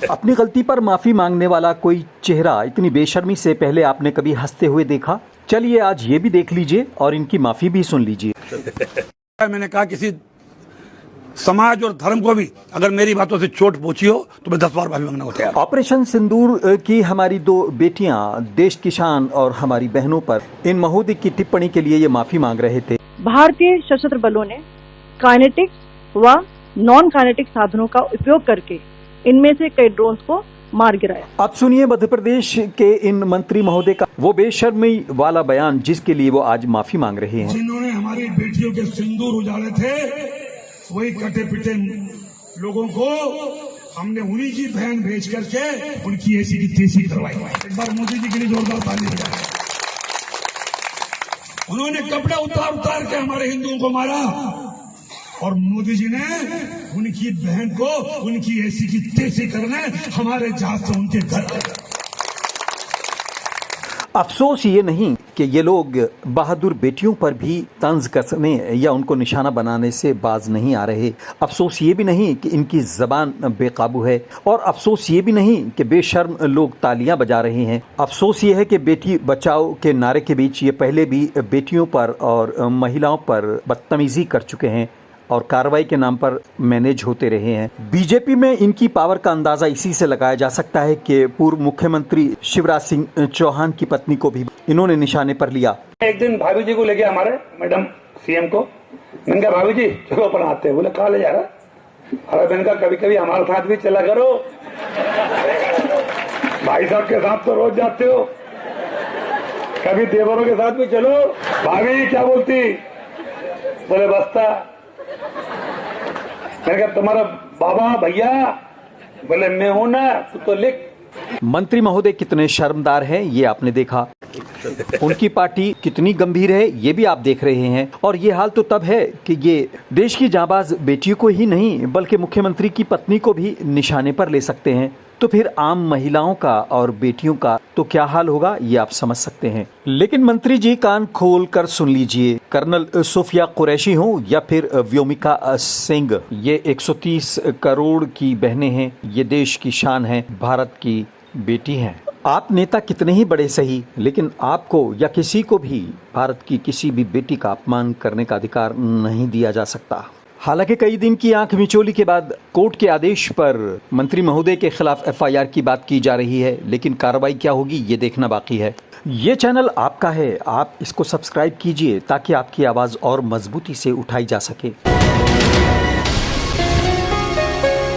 अपनी गलती पर माफी मांगने वाला कोई चेहरा इतनी बेशर्मी से पहले आपने कभी हंसते हुए देखा? चलिए आज ये भी देख लीजिए और इनकी माफी भी सुन लीजिए। मैंने कहा किसी समाज और धर्म को भी अगर मेरी बातों से चोट पहुंची हो तो मैं 10 बार माफी मांगना होता है। ऑपरेशन सिंदूर की हमारी 2 बेटियां देश की शान और हमारी बहनों पर इन महोदय की टिप्पणी के लिए ये माफी मांग रहे थे। भारतीय सशस्त्र बलों ने काइनेटिक व नॉन काइनेटिक साधनों का उपयोग करके इनमें से कई ड्रोन्स को मार गिराया। अब सुनिए मध्य प्रदेश के इन मंत्री महोदय का वो बेशर्मी वाला बयान जिसके लिए वो आज माफी मांग रहे हैं। जिन्होंने हमारी बेटियों के सिंदूर उजाड़े थे वही कटे पिटे लोगों को हमने उन्हीं की बहन भेज करके उनकी ऐसी की तेजी करवाई। एक बार मोदी जी के लिए जोरदार ताली बजाएं। उन्होंने कपड़े उतार उतार के हमारे हिंदुओं को मारा और मोदी जी ने उनकी बहन को उनकी ऐसी की तेजी करने हमारे जहाज से उनके घर। अफसोस ये नहीं कि ये लोग बहादुर बेटियों पर भी तंज कसने या उनको निशाना बनाने से बाज नहीं आ रहे। अफसोस ये भी नहीं कि इनकी जबान बेकाबू है और अफसोस ये भी नहीं कि बेशर्म लोग तालियां बजा रहे हैं। अफसोस ये है कि बेटी बचाओ के नारे के बीच ये पहले भी बेटियों पर और महिलाओं पर बदतमीजी कर चुके हैं और कार्रवाई के नाम पर मैनेज होते रहे हैं। बीजेपी में इनकी पावर का अंदाजा इसी से लगाया जा सकता है कि पूर्व मुख्यमंत्री शिवराज सिंह चौहान की पत्नी को भी इन्होंने निशाने पर लिया। एक दिन भाभी जी को लेके हमारे मैडम सीएम को, मैंने कहा भाभी जी चलो अपन आते हैं। बोले कहा ले जा रहा? अरे मैंने कहा कभी कभी हमारे साथ भी चला करो, भाई साहब के साथ तो रोज जाते हो, कभी देवरों के साथ भी चलो। भाभी जी क्या बोलती? बोले बस्ता। मैंने कहा तुम्हारा बाबा भैया? बोले मैं हूं ना, तो लिख। मंत्री महोदय कितने शर्मदार हैं ये आपने देखा। उनकी पार्टी कितनी गंभीर है ये भी आप देख रहे हैं। और ये हाल तो तब है कि ये देश की जाबाज बेटियों को ही नहीं बल्कि मुख्यमंत्री की पत्नी को भी निशाने पर ले सकते हैं, तो फिर आम महिलाओं का और बेटियों का तो क्या हाल होगा ये आप समझ सकते हैं। लेकिन मंत्री जी कान खोल कर सुन लीजिए, कर्नल सोफिया कुरैशी हो या फिर व्योमिका सिंह, ये 130 करोड़ की बहनें हैं, ये देश की शान है, भारत की बेटी हैं। आप नेता कितने ही बड़े सही, लेकिन आपको या किसी को भी भारत की किसी भी बेटी का अपमान करने का अधिकार नहीं दिया जा सकता। हालांकि कई दिन की आंख मिचोली के बाद कोर्ट के आदेश पर मंत्री महोदय के खिलाफ एफआईआर की बात की जा रही है, लेकिन कार्रवाई क्या होगी ये देखना बाकी है। ये चैनल आपका है, आप इसको सब्सक्राइब कीजिए ताकि आपकी आवाज़ और मजबूती से उठाई जा सके।